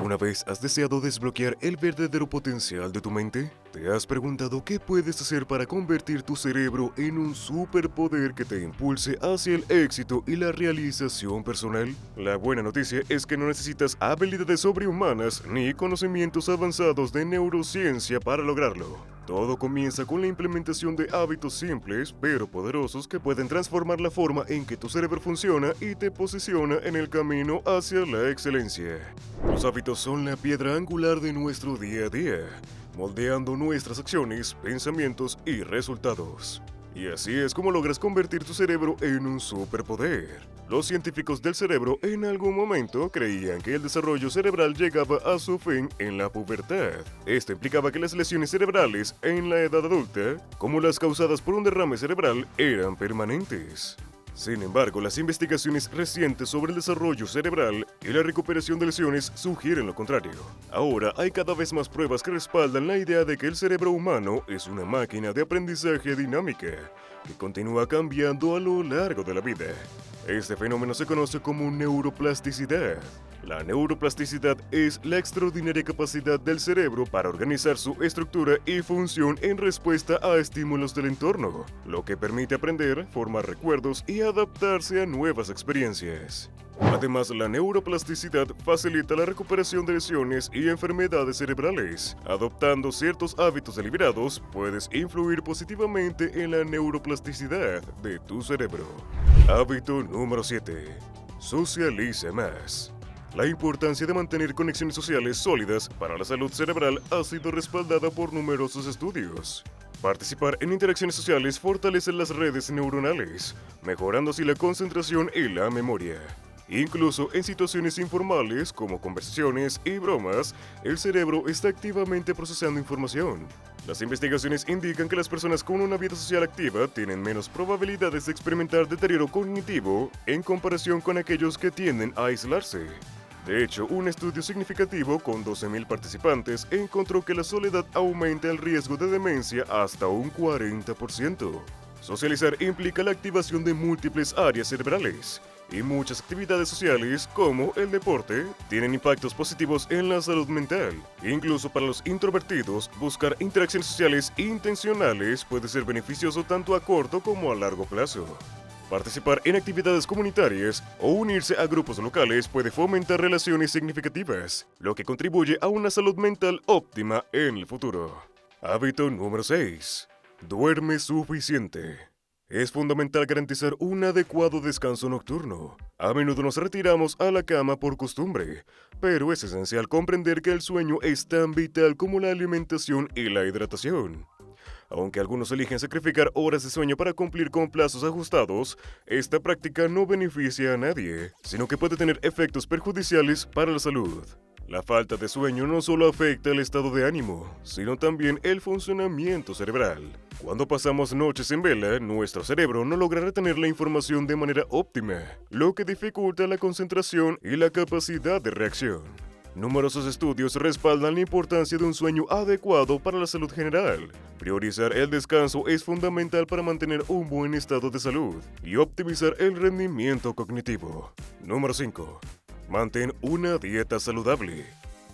¿Alguna vez has deseado desbloquear el verdadero potencial de tu mente? ¿Te has preguntado qué puedes hacer para convertir tu cerebro en un superpoder que te impulse hacia el éxito y la realización personal? La buena noticia es que no necesitas habilidades sobrehumanas ni conocimientos avanzados de neurociencia para lograrlo. Todo comienza con la implementación de hábitos simples pero poderosos que pueden transformar la forma en que tu cerebro funciona y te posiciona en el camino hacia la excelencia. Los hábitos son la piedra angular de nuestro día a día, moldeando nuestras acciones, pensamientos y resultados. Y así es como logras convertir tu cerebro en un superpoder. Los científicos del cerebro en algún momento creían que el desarrollo cerebral llegaba a su fin en la pubertad. Esto implicaba que las lesiones cerebrales en la edad adulta, como las causadas por un derrame cerebral, eran permanentes. Sin embargo, las investigaciones recientes sobre el desarrollo cerebral y la recuperación de lesiones sugieren lo contrario. Ahora hay cada vez más pruebas que respaldan la idea de que el cerebro humano es una máquina de aprendizaje dinámica que continúa cambiando a lo largo de la vida. Este fenómeno se conoce como neuroplasticidad. La neuroplasticidad es la extraordinaria capacidad del cerebro para organizar su estructura y función en respuesta a estímulos del entorno, lo que permite aprender, formar recuerdos y adaptarse a nuevas experiencias. Además, la neuroplasticidad facilita la recuperación de lesiones y enfermedades cerebrales. Adoptando ciertos hábitos deliberados, puedes influir positivamente en la neuroplasticidad de tu cerebro. Hábito número 7. Socializa más. La importancia de mantener conexiones sociales sólidas para la salud cerebral ha sido respaldada por numerosos estudios. Participar en interacciones sociales fortalece las redes neuronales, mejorando así la concentración y la memoria. Incluso en situaciones informales como conversaciones y bromas, el cerebro está activamente procesando información. Las investigaciones indican que las personas con una vida social activa tienen menos probabilidades de experimentar deterioro cognitivo en comparación con aquellos que tienden a aislarse. De hecho, un estudio significativo con 12.000 participantes encontró que la soledad aumenta el riesgo de demencia hasta un 40%. Socializar implica la activación de múltiples áreas cerebrales, y muchas actividades sociales, como el deporte, tienen impactos positivos en la salud mental. Incluso para los introvertidos, buscar interacciones sociales intencionales puede ser beneficioso tanto a corto como a largo plazo. Participar en actividades comunitarias o unirse a grupos locales puede fomentar relaciones significativas, lo que contribuye a una salud mental óptima en el futuro. Hábito número 6. Duerme suficiente. Es fundamental garantizar un adecuado descanso nocturno. A menudo nos retiramos a la cama por costumbre, pero es esencial comprender que el sueño es tan vital como la alimentación y la hidratación. Aunque algunos eligen sacrificar horas de sueño para cumplir con plazos ajustados, esta práctica no beneficia a nadie, sino que puede tener efectos perjudiciales para la salud. La falta de sueño no solo afecta el estado de ánimo, sino también el funcionamiento cerebral. Cuando pasamos noches en vela, nuestro cerebro no logra retener la información de manera óptima, lo que dificulta la concentración y la capacidad de reacción. Numerosos estudios respaldan la importancia de un sueño adecuado para la salud general. Priorizar el descanso es fundamental para mantener un buen estado de salud y optimizar el rendimiento cognitivo. Número 5. Mantén una dieta saludable.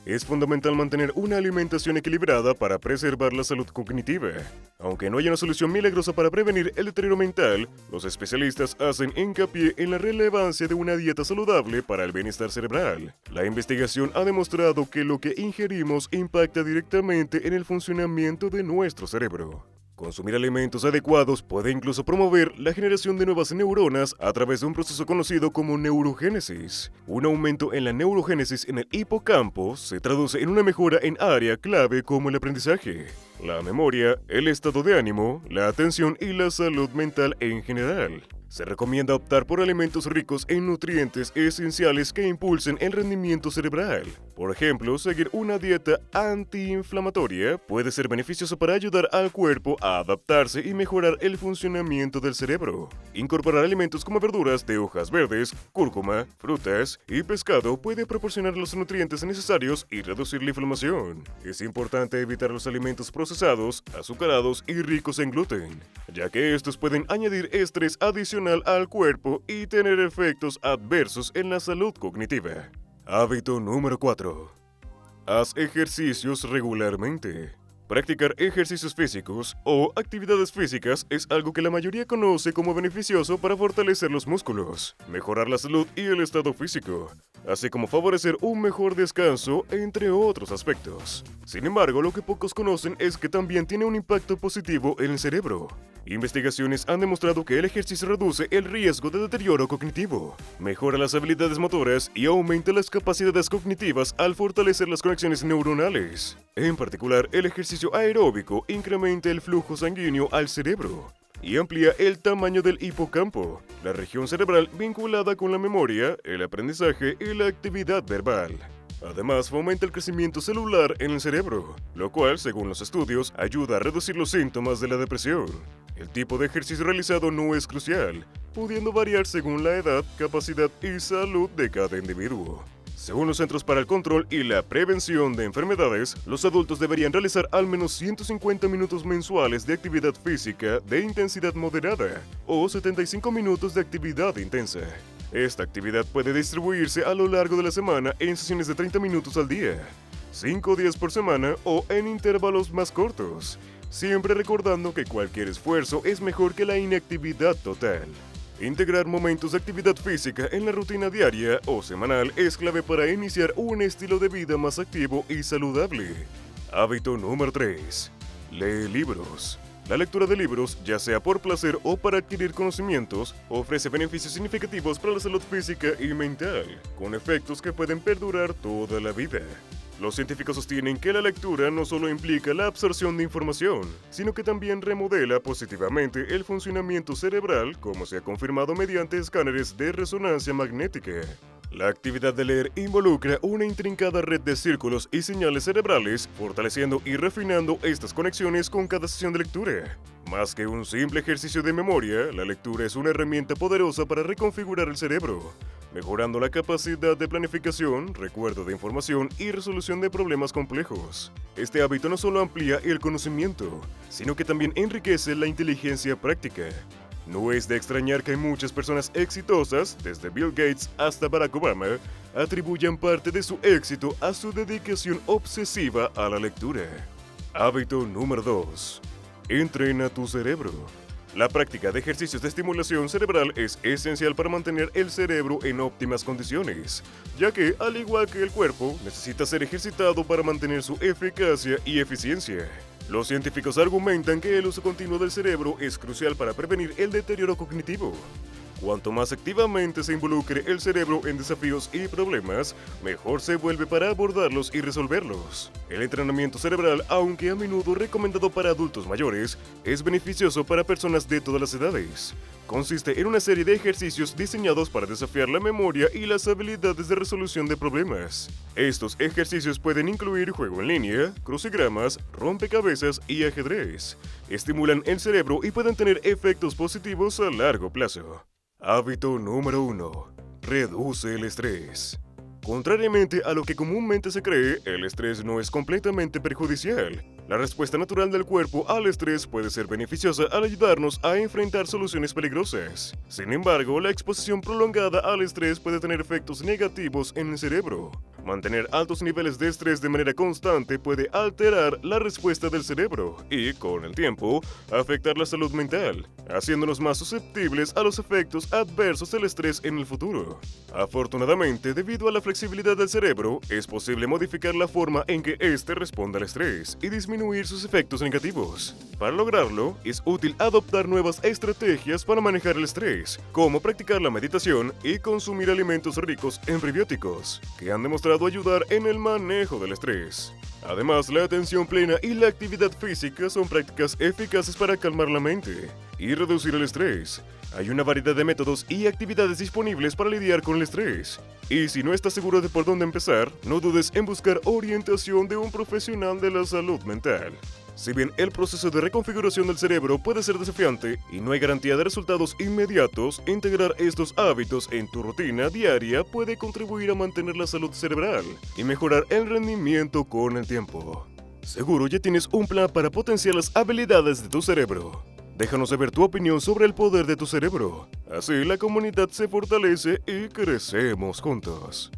Es fundamental mantener una alimentación equilibrada para preservar la salud cognitiva. Aunque no haya una solución milagrosa para prevenir el deterioro mental, los especialistas hacen hincapié en la relevancia de una dieta saludable para el bienestar cerebral. La investigación ha demostrado que lo que ingerimos impacta directamente en el funcionamiento de nuestro cerebro. Consumir alimentos adecuados puede incluso promover la generación de nuevas neuronas a través de un proceso conocido como neurogénesis. Un aumento en la neurogénesis en el hipocampo se traduce en una mejora en área clave como el aprendizaje, la memoria, el estado de ánimo, la atención y la salud mental en general. Se recomienda optar por alimentos ricos en nutrientes esenciales que impulsen el rendimiento cerebral. Por ejemplo, seguir una dieta antiinflamatoria puede ser beneficioso para ayudar al cuerpo a adaptarse y mejorar el funcionamiento del cerebro. Incorporar alimentos como verduras de hojas verdes, cúrcuma, frutas y pescado puede proporcionar los nutrientes necesarios y reducir la inflamación. Es importante evitar los alimentos procesados, azucarados y ricos en gluten, ya que estos pueden añadir estrés adicional al cuerpo y tener efectos adversos en la salud cognitiva. Hábito número 4. Haz ejercicios regularmente. Practicar ejercicios físicos o actividades físicas es algo que la mayoría conoce como beneficioso para fortalecer los músculos, mejorar la salud y el estado físico, así como favorecer un mejor descanso, entre otros aspectos. Sin embargo, lo que pocos conocen es que también tiene un impacto positivo en el cerebro. Investigaciones han demostrado que el ejercicio reduce el riesgo de deterioro cognitivo, mejora las habilidades motoras y aumenta las capacidades cognitivas al fortalecer las conexiones neuronales. En particular, el ejercicio aeróbico incrementa el flujo sanguíneo al cerebro y amplía el tamaño del hipocampo, la región cerebral vinculada con la memoria, el aprendizaje y la actividad verbal. Además, fomenta el crecimiento celular en el cerebro, lo cual, según los estudios, ayuda a reducir los síntomas de la depresión. El tipo de ejercicio realizado no es crucial, pudiendo variar según la edad, capacidad y salud de cada individuo. Según los Centros para el Control y la Prevención de Enfermedades, los adultos deberían realizar al menos 150 minutos mensuales de actividad física de intensidad moderada o 75 minutos de actividad intensa. Esta actividad puede distribuirse a lo largo de la semana en sesiones de 30 minutos al día, 5 días por semana o en intervalos más cortos, siempre recordando que cualquier esfuerzo es mejor que la inactividad total. Integrar momentos de actividad física en la rutina diaria o semanal es clave para iniciar un estilo de vida más activo y saludable. Hábito número 3. Lee libros. La lectura de libros, ya sea por placer o para adquirir conocimientos, ofrece beneficios significativos para la salud física y mental, con efectos que pueden perdurar toda la vida. Los científicos sostienen que la lectura no solo implica la absorción de información, sino que también remodela positivamente el funcionamiento cerebral, como se ha confirmado mediante escáneres de resonancia magnética. La actividad de leer involucra una intrincada red de círculos y señales cerebrales, fortaleciendo y refinando estas conexiones con cada sesión de lectura. Más que un simple ejercicio de memoria, la lectura es una herramienta poderosa para reconfigurar el cerebro, mejorando la capacidad de planificación, recuerdo de información y resolución de problemas complejos. Este hábito no solo amplía el conocimiento, sino que también enriquece la inteligencia práctica. No es de extrañar que muchas personas exitosas, desde Bill Gates hasta Barack Obama, atribuyan parte de su éxito a su dedicación obsesiva a la lectura. Hábito número 2. Entrena tu cerebro. La práctica de ejercicios de estimulación cerebral es esencial para mantener el cerebro en óptimas condiciones, ya que, al igual que el cuerpo, necesita ser ejercitado para mantener su eficacia y eficiencia. Los científicos argumentan que el uso continuo del cerebro es crucial para prevenir el deterioro cognitivo. Cuanto más activamente se involucre el cerebro en desafíos y problemas, mejor se vuelve para abordarlos y resolverlos. El entrenamiento cerebral, aunque a menudo recomendado para adultos mayores, es beneficioso para personas de todas las edades. Consiste en una serie de ejercicios diseñados para desafiar la memoria y las habilidades de resolución de problemas. Estos ejercicios pueden incluir juego en línea, crucigramas, rompecabezas y ajedrez. Estimulan el cerebro y pueden tener efectos positivos a largo plazo. Hábito número 1. Reduce el estrés. Contrariamente a lo que comúnmente se cree, el estrés no es completamente perjudicial. La respuesta natural del cuerpo al estrés puede ser beneficiosa al ayudarnos a enfrentar soluciones peligrosas. Sin embargo, la exposición prolongada al estrés puede tener efectos negativos en el cerebro. Mantener altos niveles de estrés de manera constante puede alterar la respuesta del cerebro y, con el tiempo, afectar la salud mental, haciéndonos más susceptibles a los efectos adversos del estrés en el futuro. Afortunadamente, debido a la flexibilidad del cerebro, es posible modificar la forma en que éste responde al estrés y disminuir sus efectos negativos. Para lograrlo, es útil adoptar nuevas estrategias para manejar el estrés, como practicar la meditación y consumir alimentos ricos en prebióticos, que han demostrado ayudar en el manejo del estrés. Además, la atención plena y la actividad física son prácticas eficaces para calmar la mente y reducir el estrés. Hay una variedad de métodos y actividades disponibles para lidiar con el estrés. Y si no estás seguro de por dónde empezar, no dudes en buscar orientación de un profesional de la salud mental. Si bien el proceso de reconfiguración del cerebro puede ser desafiante y no hay garantía de resultados inmediatos, integrar estos hábitos en tu rutina diaria puede contribuir a mantener la salud cerebral y mejorar el rendimiento con el tiempo. Seguro ya tienes un plan para potenciar las habilidades de tu cerebro. Déjanos saber tu opinión sobre el poder de tu cerebro. Así la comunidad se fortalece y crecemos juntos.